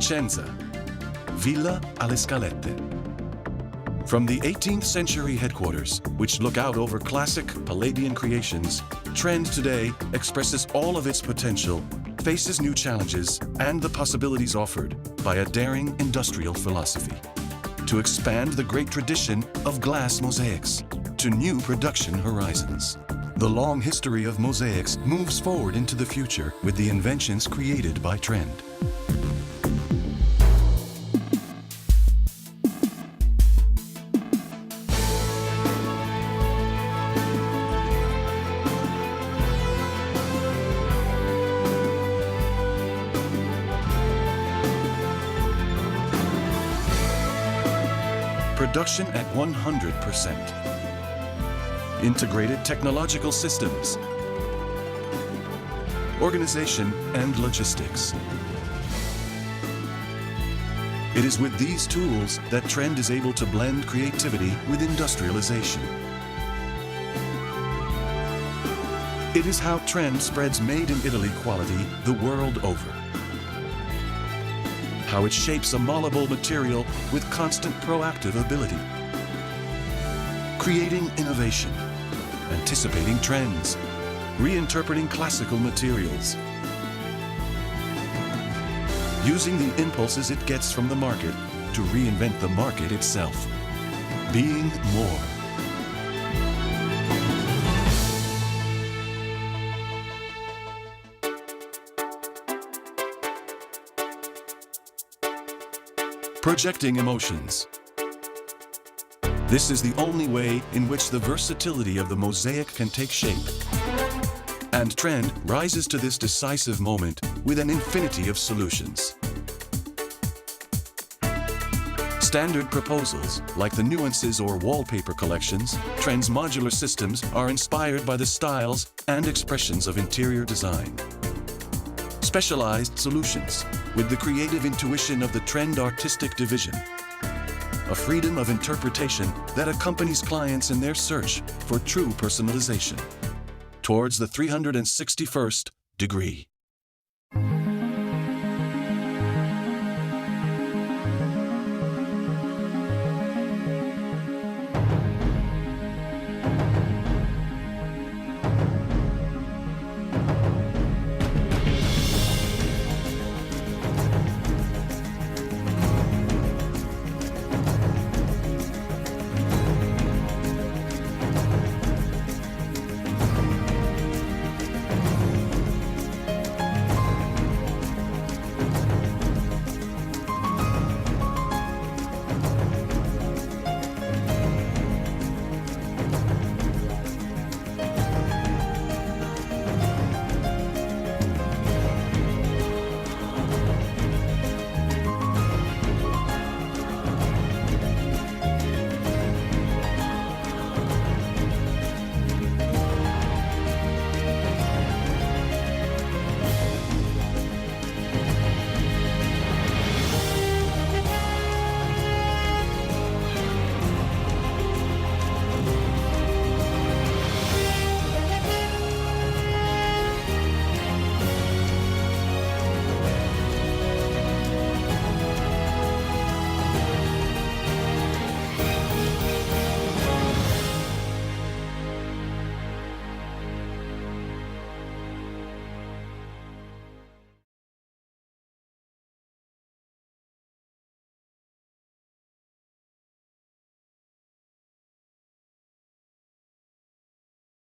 Vicenza, Villa alle Scalette. From the 18th century headquarters, which look out over classic Palladian creations, Trend today expresses all of its potential, faces new challenges, and the possibilities offered by a daring industrial philosophy to expand the great tradition of glass mosaics to new production horizons. The long history of mosaics moves forward into the future with the inventions created by Trend. Production at 100%. Integrated technological systems. Organization and logistics. It is with these tools that Trend is able to blend creativity with industrialization. It is how Trend spreads made in Italy quality the world over. How it shapes a malleable material with constant proactive ability. Creating innovation, anticipating trends, reinterpreting classical materials. Using the impulses it gets from the market to reinvent the market itself. Being more. Projecting emotions. This is the only way in which the versatility of the mosaic can take shape. And Trend rises to this decisive moment with an infinity of solutions. Standard proposals, like the nuances or wallpaper collections, Trend's modular systems are inspired by the styles and expressions of interior design. Specialized solutions, with the creative intuition of the Trend artistic division. A freedom of interpretation that accompanies clients in their search for true personalization towards the 361st degree.